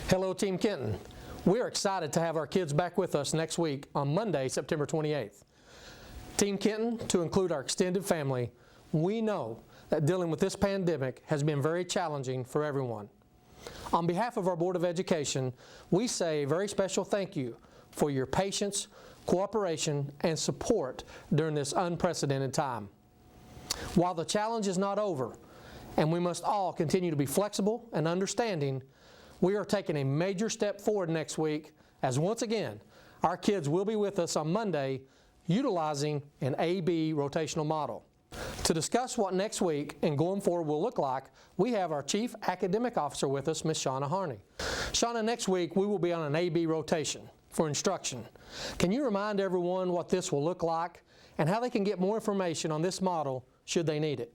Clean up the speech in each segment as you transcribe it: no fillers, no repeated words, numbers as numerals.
Hello, Team Kenton. We're excited to have our kids back with us next week on Monday, September 28th. Team Kenton, to include our extended family, we know that dealing with this pandemic has been very challenging for everyone. On behalf of our Board of Education, we say a very special thank you for your patience, cooperation, and support during this unprecedented time. While the challenge is not over, and we must all continue to be flexible and understanding, we are taking a major step forward next week as once again, our kids will be with us on Monday utilizing an A-B rotational model. To discuss what next week and going forward will look like, we have our Chief Academic Officer with us, Ms. Shauna Harney. Shauna, next week we will be on an A-B rotation for instruction. Can you remind everyone what this will look like and how they can get more information on this model should they need it?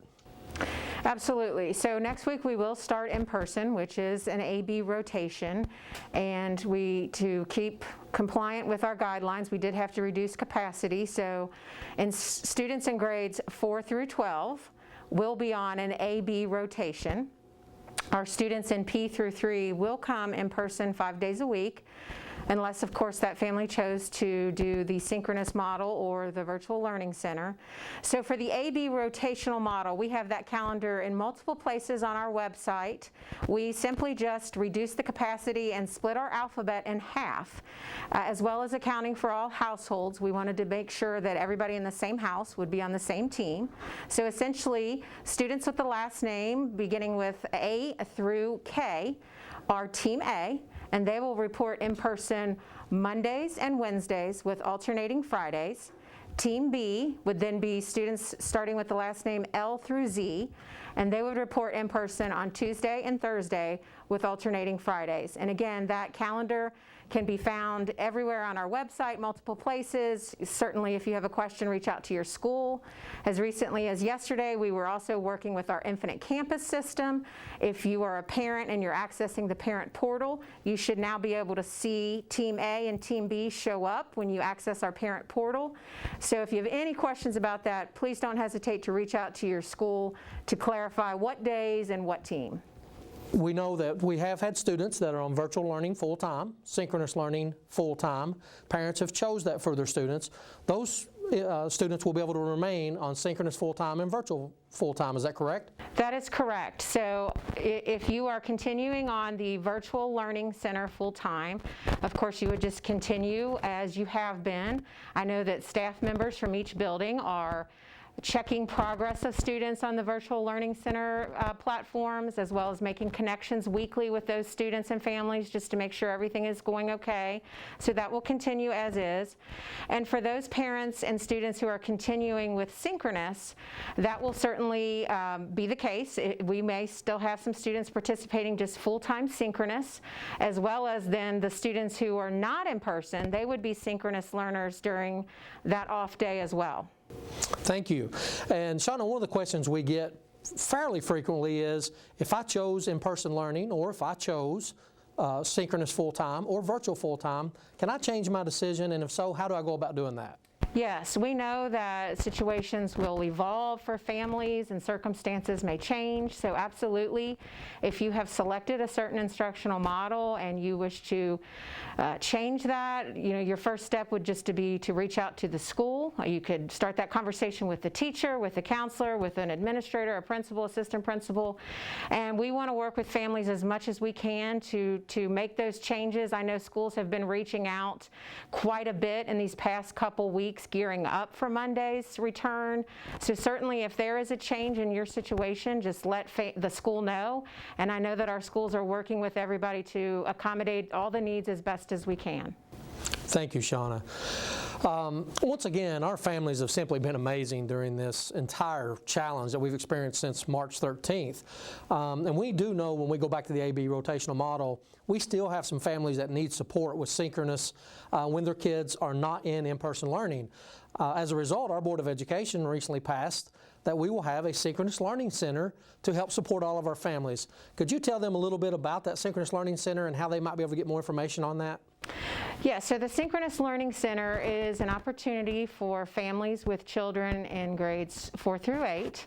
Absolutely. So next week we will start in person, which is an A-B rotation, and to keep compliant with our guidelines, we did have to reduce capacity. So students in grades 4 through 12 will be on an A-B rotation. Our students in P through 3 will come in person 5 days a week, unless of course that family chose to do the synchronous model or the virtual learning center. So for the A-B rotational model, we have that calendar in multiple places on our website. We simply just reduce the capacity and split our alphabet in half, as well as accounting for all households. We wanted to make sure that everybody in the same house would be on the same team. So essentially, students with the last name beginning with A through K are Team A, and they will report in person Mondays and Wednesdays with alternating Fridays. Team B would then be students starting with the last name L through Z, and they would report in person on Tuesday and Thursday with alternating Fridays. And again, that calendar can be found everywhere on our website, multiple places. Certainly if you have a question, reach out to your school. As recently as yesterday, we were also working with our Infinite Campus system. If you are a parent and you're accessing the parent portal, you should now be able to see Team A and Team B show up when you access our parent portal. So if you have any questions about that, please don't hesitate to reach out to your school to clarify what days and what team. We know that we have had students that are on virtual learning full-time, synchronous learning full-time. Parents have chose that for their students. Those students will be able to remain on synchronous full-time and virtual full-time. Is that correct? That is correct. So if you are continuing on the virtual learning center full-time, of course you would just continue as you have been. I know that staff members from each building are checking progress of students on the virtual learning center platforms, as well as making connections weekly with those students and families just to make sure everything is going okay. So that will continue as is. And for those parents and students who are continuing with synchronous, that will certainly be the case. We may still have some students participating just full-time synchronous, as well as then the students who are not in person, they would be synchronous learners during that off day as well. Thank you. And Shauna, one of the questions we get fairly frequently is, if I chose in-person learning or if I chose synchronous full-time or virtual full-time, can I change my decision? And if so, how do I go about doing that? Yes, we know that situations will evolve for families and circumstances may change, so absolutely, if you have selected a certain instructional model and you wish to change that, your first step would just be to reach out to the school. You could start that conversation with the teacher, with the counselor, with an administrator, a principal, assistant principal, and we want to work with families as much as we can to make those changes. I know schools have been reaching out quite a bit in these past couple weeks, gearing up for Monday's return. So certainly if there is a change in your situation, just let the school know. And I know that our schools are working with everybody to accommodate all the needs as best as we can. Thank you, Shauna. Once again, our families have simply been amazing during this entire challenge that we've experienced since March 13th. And we do know when we go back to the A-B rotational model, we still have some families that need support with synchronous when their kids are not in in-person learning. As a result, our Board of Education recently passed that we will have a Synchronous Learning Center to help support all of our families. Could you tell them a little bit about that Synchronous Learning Center and how they might be able to get more information on that? Yeah, so the Synchronous Learning Center is an opportunity for families with children in grades 4 through 8.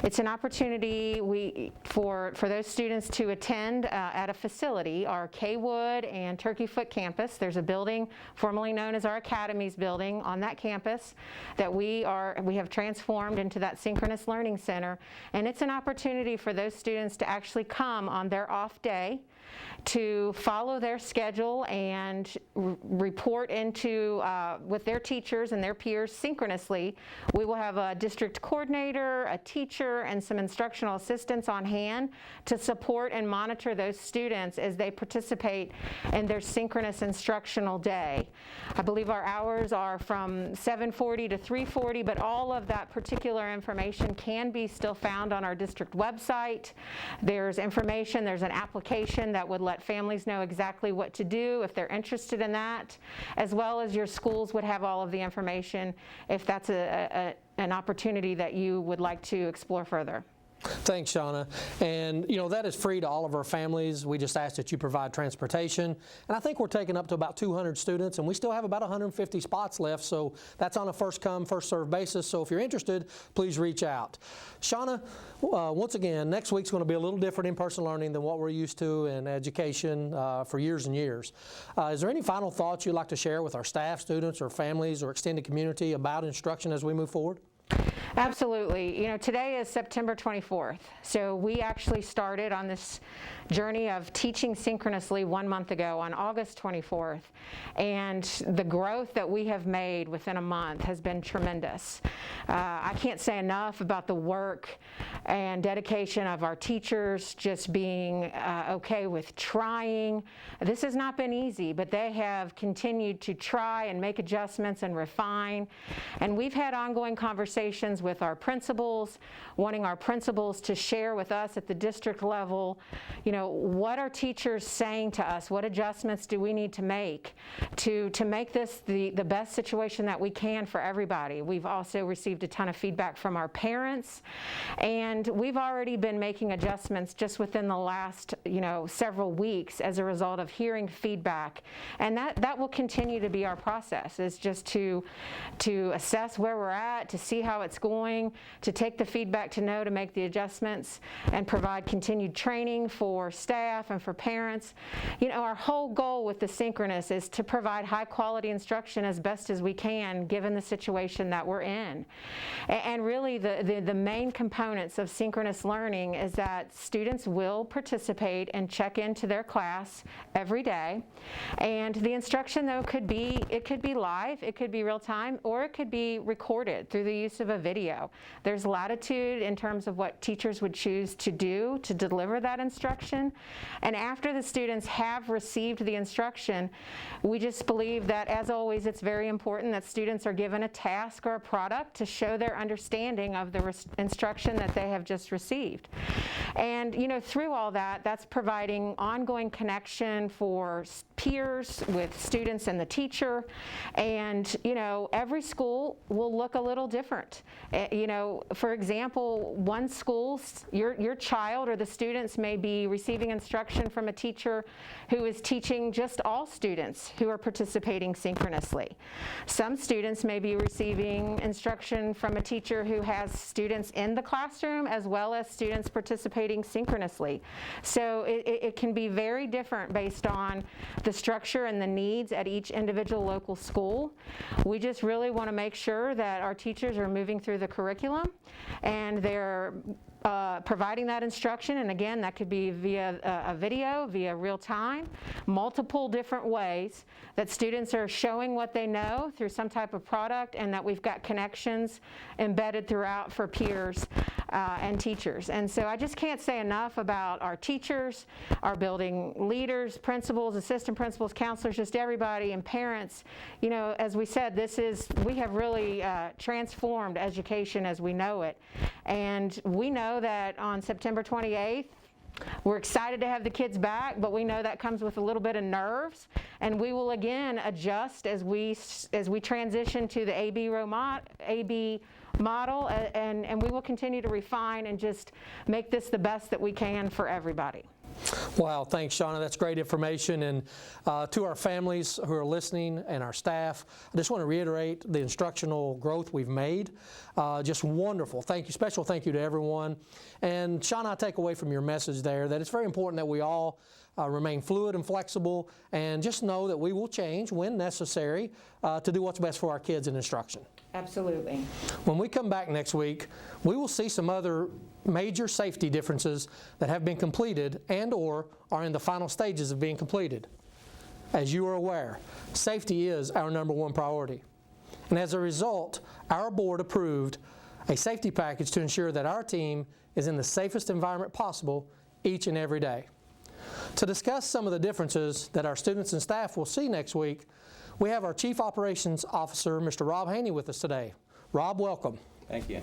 It's an opportunity for those students to attend at a facility, our Kaywood and Turkey Foot campus. There's a building formerly known as our Academies building on that campus that we have transformed into that Synchronous Learning Center, and it's an opportunity for those students to actually come on their off day to follow their schedule and report into with their teachers and their peers synchronously. We will have a district coordinator, a teacher, and some instructional assistants on hand to support and monitor those students as they participate in their synchronous instructional day. I believe our hours are from 7:40 to 3:40, but all of that particular information can be still found on our district website. There's information, there's an application that would let families know exactly what to do if they're interested in that, as well as your schools would have all of the information if that's an opportunity that you would like to explore further. Thanks, Shauna. And that is free to all of our families. We just ask that you provide transportation. And I think we're taking up to about 200 students, and we still have about 150 spots left. So that's on a first come, first served basis. So if you're interested, please reach out. Shauna, once again, next week's going to be a little different in-person learning than what we're used to in education for years and years. Is there any final thoughts you'd like to share with our staff, students, or families, or extended community about instruction as we move forward? Absolutely. Today is September 24th, so we actually started on this journey of teaching synchronously 1 month ago on August 24th, and the growth that we have made within a month has been tremendous. I can't say enough about the work and dedication of our teachers just being okay with trying. This has not been easy, but they have continued to try and make adjustments and refine, and we've had ongoing conversations with our principals, wanting our principals to share with us at the district level, what are teachers saying to us? What adjustments do we need to make to make this the best situation that we can for everybody? We've also received a ton of feedback from our parents, and we've already been making adjustments just within the last, several weeks as a result of hearing feedback. And that will continue to be our process, is just to assess where we're at, to see how it's going, to take the feedback to know to make the adjustments, and provide continued training for staff and for parents. Our whole goal with the Synchronous is to provide high quality instruction as best as we can given the situation that we're in. And really the main components of synchronous learning is that students will participate and check into their class every day. And the instruction though could be live, it could be real time, or it could be recorded through the use of a video. There's latitude in terms of what teachers would choose to do to deliver that instruction. And after the students have received the instruction, we just believe that, as always, it's very important that students are given a task or a product to show their understanding of the instruction that they have just received. And through all that, that's providing ongoing connection for peers with students and the teacher. And every school will look a little different. For example, one school, your child or the students may be receiving instruction from a teacher who is teaching just all students who are participating synchronously. Some students may be receiving instruction from a teacher who has students in the classroom as well as students participating synchronously. So it can be very different based on the structure and the needs at each individual local school. We just really want to make sure that our teachers are moving through the curriculum and they're providing that instruction, and again, that could be via a video, via real time, multiple different ways that students are showing what they know through some type of product, and that we've got connections embedded throughout for peers and teachers. And so I just can't say enough about our teachers, our building leaders, principals, assistant principals, counselors, just everybody, and parents. As we said, we have really transformed education as we know it. And we know that on September 28th, we're excited to have the kids back, but we know that comes with a little bit of nerves, and we will again adjust as we transition to the AB model, and we will continue to refine and just make this the best that we can for everybody. Wow, thanks, Shauna. That's great information. And to our families who are listening and our staff, I just want to reiterate the instructional growth we've made. Just wonderful. Thank you. Special thank you to everyone. And Shauna, I take away from your message there that it's very important that we all remain fluid and flexible, and just know that we will change when necessary to do what's best for our kids in instruction. Absolutely. When we come back next week, we will see some other major safety differences that have been completed and or are in the final stages of being completed. As you are aware, safety is our #1 priority. And as a result, our board approved a safety package to ensure that our team is in the safest environment possible each and every day. To discuss some of the differences that our students and staff will see next week, we have our Chief Operations Officer, Mr. Rob Haney, with us today. Rob, welcome. Thank you.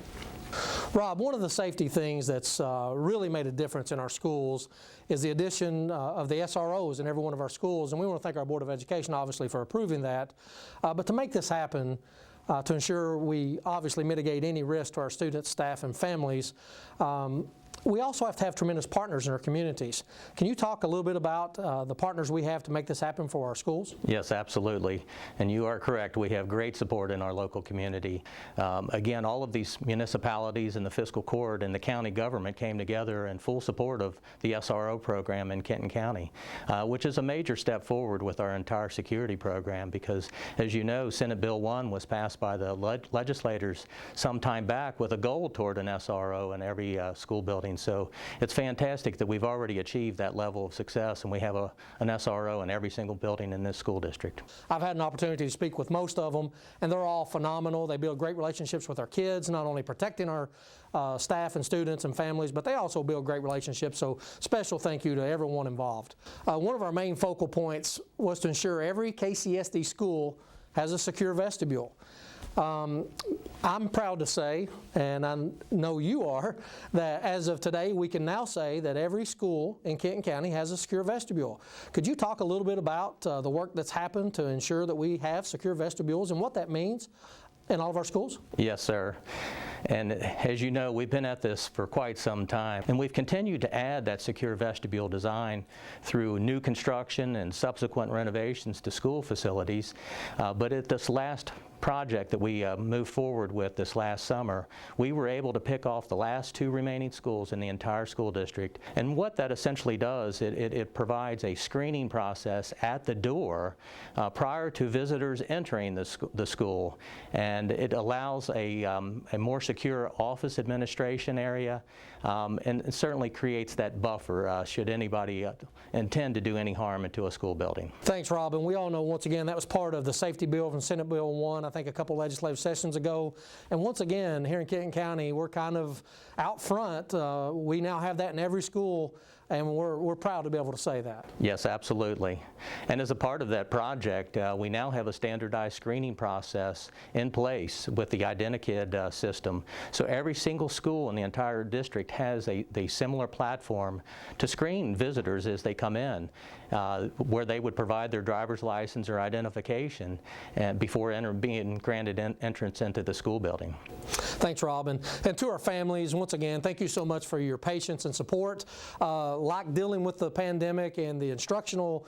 Rob, one of the safety things that's really made a difference in our schools is the addition of the SROs in every one of our schools, and we want to thank our Board of Education, obviously, for approving that. But to make this happen, to ensure we obviously mitigate any risk to our students, staff, and families, we also have to have tremendous partners in our communities. Can you talk a little bit about the partners we have to make this happen for our schools? Yes, absolutely. And you are correct. We have great support in our local community. Again, all of these municipalities and the fiscal court and the county government came together in full support of the SRO program in Kenton County, which is a major step forward with our entire security program because, as you know, Senate Bill 1 was passed by the legislators some time back with a goal toward an SRO in every school building. So it's fantastic that we've already achieved that level of success, and we have an SRO in every single building in this school district. I've had an opportunity to speak with most of them, and they're all phenomenal. They build great relationships with our kids, not only protecting our staff and students and families, but they also build great relationships. So special thank you to everyone involved. One of our main focal points was to ensure every KCSD school has a secure vestibule. I'm proud to say, and I know you are, that as of today we can now say that every school in Kenton County has a secure vestibule. Could you talk a little bit about the work that's happened to ensure that we have secure vestibules and what that means in all of our schools? Yes, sir. And as you know, we've been at this for quite some time, and we've continued to add that secure vestibule design through new construction and subsequent renovations to school facilities. But at this last project that we moved forward with this last summer, we were able to pick off the last 2 remaining schools in the entire school district. And what that essentially does, it provides a screening process at the door prior to visitors entering the school. And it allows a more secure office administration area, and it certainly creates that buffer should anybody intend to do any harm into a school building. Thanks, Rob. And we all know, once again, that was part of the safety bill from Senate Bill 1, I think a couple legislative sessions ago. And once again, here in Kenton County, we're kind of out front. We now have that in every school, and we're proud to be able to say that. Yes, absolutely. And as a part of that project, we now have a standardized screening process in place with the IdenTKID system. So every single school in the entire district has a similar platform to screen visitors as they come in, where they would provide their driver's license or identification before being granted entrance into the school building. Thanks, Robin. And to our families, once again, thank you so much for your patience and support. Like dealing with the pandemic and the instructional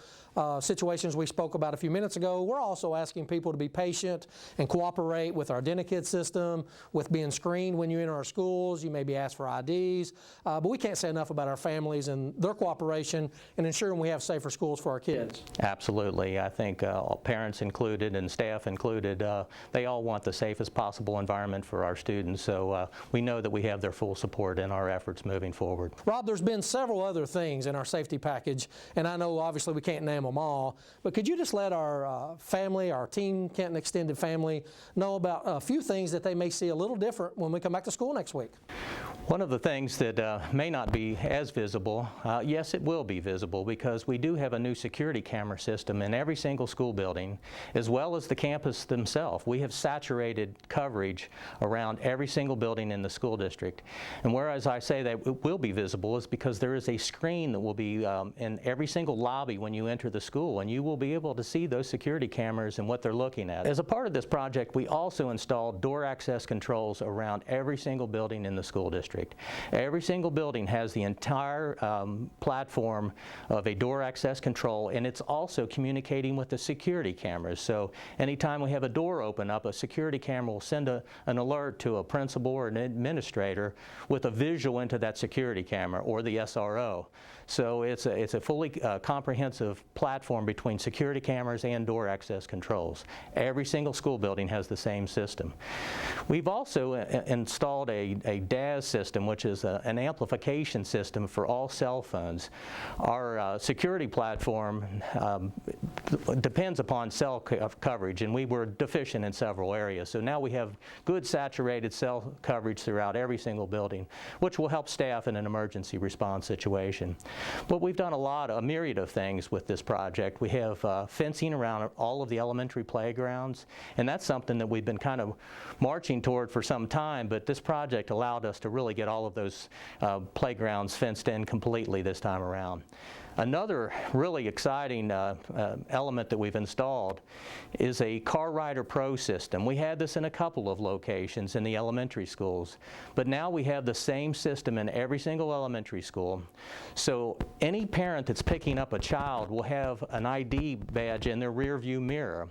situations we spoke about a few minutes ago, we're also asking people to be patient and cooperate with our IdenTKID system, with being screened when you enter our schools. You may be asked for IDs, but we can't say enough about our families and their cooperation in ensuring we have safer schools for our kids. Absolutely. I think parents included and staff included, they all want the safest possible environment for our students, so we know that we have their full support in our efforts moving forward. Rob, there's been several other things in our safety package, and I know obviously we can't name them all, but could you just let our family, our Team Kenton Extended family, know about a few things that they may see a little different when we come back to school next week? One of the things that may not be as visible, yes, it will be visible, because we do have a new security camera system in every single school building, as well as the campus themselves. We have saturated coverage around every single building in the school district. And whereas I say that it will be visible is because there is a screen that will be in every single lobby when you enter the school, and you will be able to see those security cameras and what they're looking at. As a part of this project, we also installed door access controls around every single building in the school district. Every single building has the entire platform of a door access control, and it's also communicating with the security cameras. So anytime we have a door open up, a security camera will send an alert to a principal or an administrator with a visual into that security camera or the SRO. So it's a fully comprehensive platform between security cameras and door access controls. Every single school building has the same system. We've also installed a DAS system, which is an amplification system for all cell phones. Our security platform depends upon cell coverage, and we were deficient in several areas. So now we have good saturated cell coverage throughout every single building, which will help staff in an emergency response situation. But we've done a myriad of things with this project. We have fencing around all of the elementary playgrounds, and that's something that we've been kind of marching toward for some time, but this project allowed us to really get all of those playgrounds fenced in completely this time around. Another really exciting element that we've installed is a Car Rider Pro system. We had this in a couple of locations in the elementary schools, but now we have the same system in every single elementary school. So any parent that's picking up a child will have an ID badge in their rear view mirror,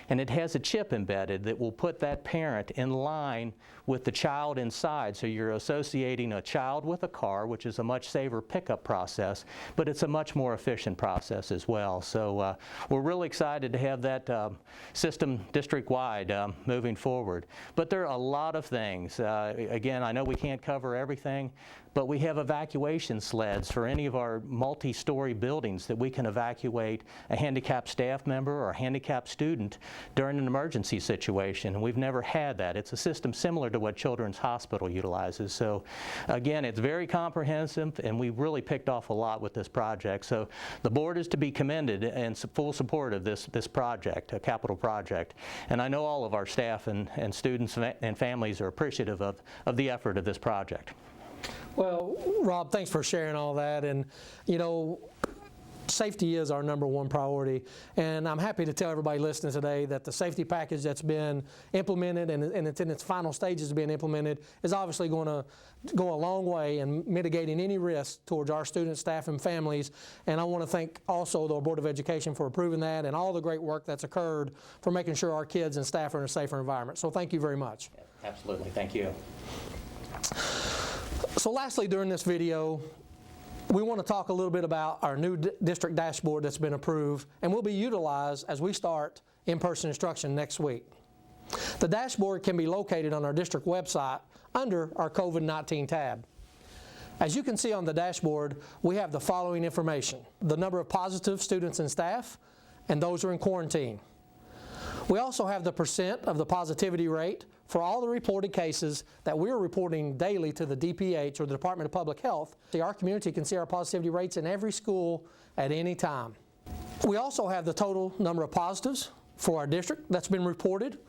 and it has a chip embedded that will put that parent in line with the child inside. So you're associating a child with a car, which is a much safer pickup process, but it's a much more efficient process as well. So we're really excited to have that system district-wide moving forward. But there are a lot of things. Again, I know we can't cover everything, but we have evacuation sleds for any of our multi-story buildings that we can evacuate a handicapped staff member or a handicapped student during an emergency situation. And we've never had that. It's a system similar to what Children's Hospital utilizes. So again, it's very comprehensive, and we really picked off a lot with this project. So the board is to be commended in full support of this project, a capital project. And I know all of our staff and students and families are appreciative of the effort of this project. Well, Rob, thanks for sharing all that. And, you know, safety is our #1 priority. And I'm happy to tell everybody listening today that the safety package that's been implemented and it's in its final stages of being implemented is obviously going to go a long way in mitigating any risk towards our students, staff, and families. And I want to thank also the Board of Education for approving that and all the great work that's occurred for making sure our kids and staff are in a safer environment. So thank you very much. Absolutely. Thank you. So lastly, during this video, we want to talk a little bit about our new district dashboard that's been approved and will be utilized as we start in-person instruction next week. The dashboard can be located on our district website under our COVID-19 tab. As you can see on the dashboard, we have the following information: the number of positive students and staff, and those who are in quarantine. We also have the percent of the positivity rate for all the reported cases that we're reporting daily to the DPH or the Department of Public Health. Our community can see our positivity rates in every school at any time. We also have the total number of positives for our district that's been reported.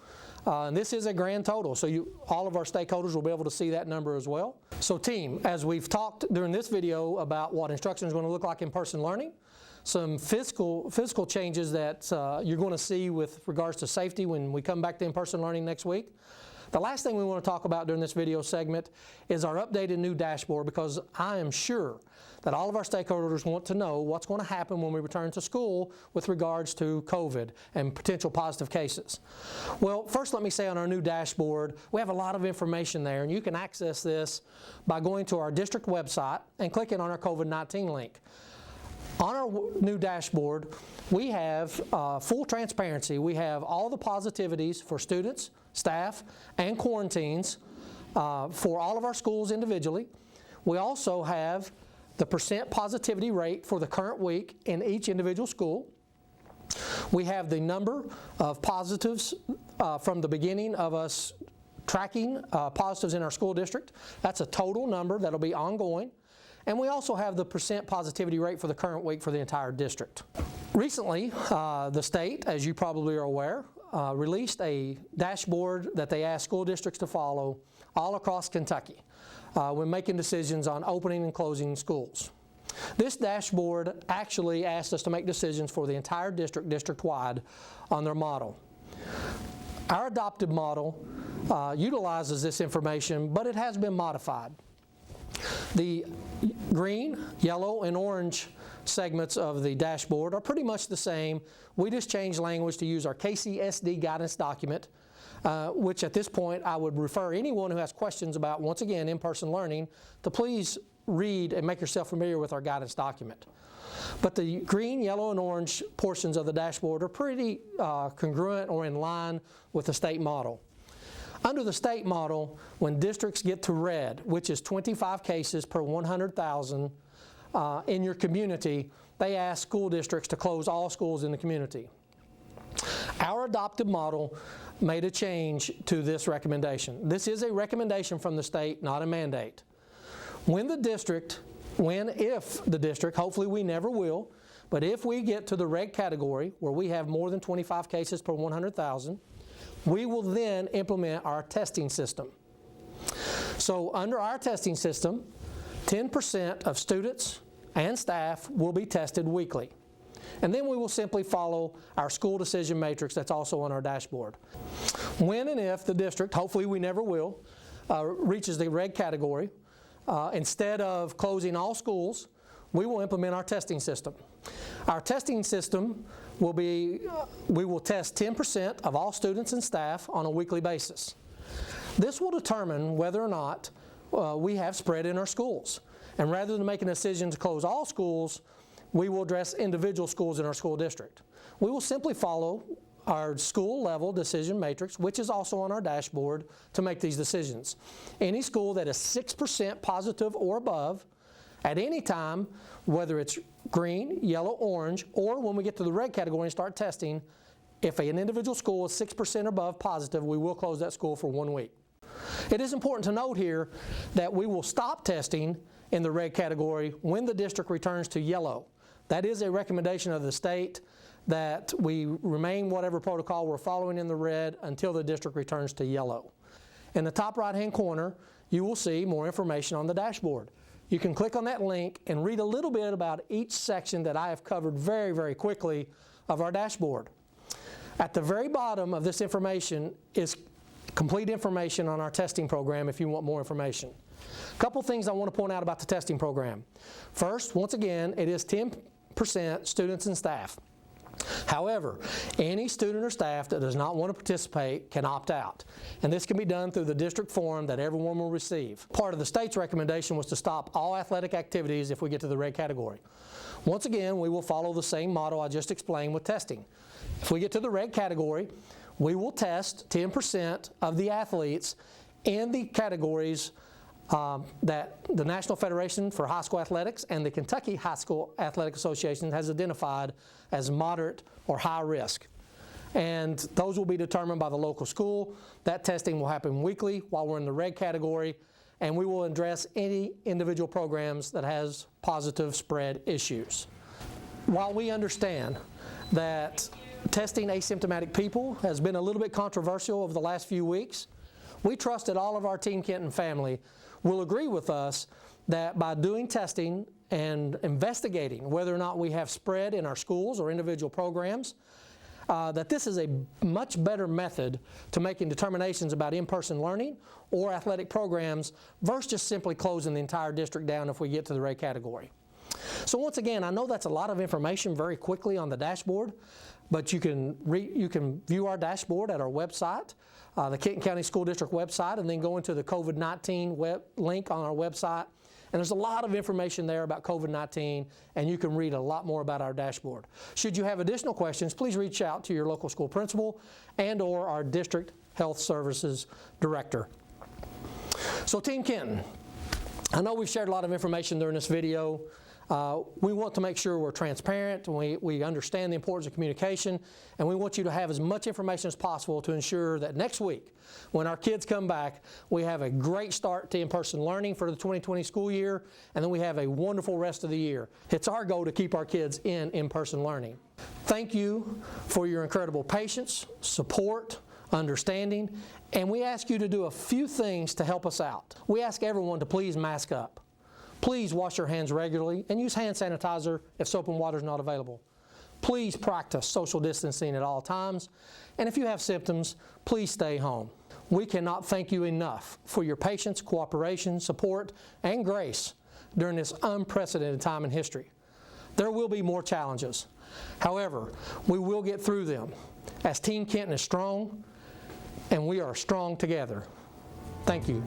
And this is a grand total, so all of our stakeholders will be able to see that number as well. So team, as we've talked during this video about what instruction is going to look like in person learning, some physical changes that you're going to see with regards to safety when we come back to in-person learning next week. The last thing we want to talk about during this video segment is our updated new dashboard, because I am sure that all of our stakeholders want to know what's going to happen when we return to school with regards to COVID and potential positive cases. Well, first let me say on our new dashboard, we have a lot of information there, and you can access this by going to our district website and clicking on our COVID-19 link. On our new dashboard, we have full transparency. We have all the positivities for students, staff, and quarantines for all of our schools individually. We also have the percent positivity rate for the current week in each individual school. We have the number of positives from the beginning of us tracking positives in our school district. That's a total number that'll be ongoing. And we also have the percent positivity rate for the current week for the entire district. Recently, the state, as you probably are aware, released a dashboard that they asked school districts to follow all across Kentucky when making decisions on opening and closing schools. This dashboard actually asked us to make decisions for the entire district, district-wide, on their model. Our adopted model utilizes this information, but it has been modified. The green, yellow, and orange segments of the dashboard are pretty much the same. We just changed language to use our KCSD guidance document, which at this point I would refer anyone who has questions about, once again, in-person learning, to please read and make yourself familiar with our guidance document. But the green, yellow, and orange portions of the dashboard are pretty congruent or in line with the state model. Under the state model, when districts get to red, which is 25 cases per 100,000 in your community, they ask school districts to close all schools in the community. Our adopted model made a change to this recommendation. This is a recommendation from the state, not a mandate. If the district, hopefully we never will, but if we get to the red category where we have more than 25 cases per 100,000, we will then implement our testing system. So under our testing system, 10% of students and staff will be tested weekly. And then we will simply follow our school decision matrix that's also on our dashboard. When and if the district, hopefully we never will, reaches the red category, instead of closing all schools, we will implement our testing system. Our testing system will be, we will test 10% of all students and staff on a weekly basis. This will determine whether or not we have spread in our schools. And rather than making a decision to close all schools, we will address individual schools in our school district. We will simply follow our school level decision matrix, which is also on our dashboard, to make these decisions. Any school that is 6% positive or above at any time, whether it's green, yellow, orange, or when we get to the red category and start testing, if an individual school is 6% above positive, we will close that school for 1 week. It is important to note here that we will stop testing in the red category when the district returns to yellow. That is a recommendation of the state that we remain whatever protocol we're following in the red until the district returns to yellow. In the top right-hand corner, you will see more information on the dashboard. You can click on that link and read a little bit about each section that I have covered very, very quickly of our dashboard. At the very bottom of this information is complete information on our testing program if you want more information. A couple things I want to point out about the testing program. First, once again, it is 10% students and staff. However, any student or staff that does not want to participate can opt out. And this can be done through the district form that everyone will receive. Part of the state's recommendation was to stop all athletic activities if we get to the red category. Once again, we will follow the same model I just explained with testing. If we get to the red category, we will test 10% of the athletes in the categories that the National Federation for High School Athletics and the Kentucky High School Athletic Association has identified as moderate or high risk. And those will be determined by the local school. That testing will happen weekly while we're in the red category, and we will address any individual programs that has positive spread issues. While we understand that testing asymptomatic people has been a little bit controversial over the last few weeks, we trust that all of our Team Kenton family will agree with us that by doing testing and investigating whether or not we have spread in our schools or individual programs, that this is a much better method to making determinations about in-person learning or athletic programs versus just simply closing the entire district down if we get to the red category. So once again, I know that's a lot of information very quickly on the dashboard, but you can view our dashboard at our website, the Kenton County School District website, and then go into the COVID-19 link on our website. And there's a lot of information there about COVID-19, and you can read a lot more about our dashboard. Should you have additional questions, please reach out to your local school principal and or our district health services director. So Team Kenton, I know we've shared a lot of information during this video. We want to make sure we're transparent, we understand the importance of communication, and we want you to have as much information as possible to ensure that next week, when our kids come back, we have a great start to in-person learning for the 2020 school year, and then we have a wonderful rest of the year. It's our goal to keep our kids in in-person learning. Thank you for your incredible patience, support, understanding, and we ask you to do a few things to help us out. We ask everyone to please mask up. Please wash your hands regularly and use hand sanitizer if soap and water is not available. Please practice social distancing at all times, and if you have symptoms, please stay home. We cannot thank you enough for your patience, cooperation, support, and grace during this unprecedented time in history. There will be more challenges. However, we will get through them as Team Kenton is strong, and we are strong together. Thank you.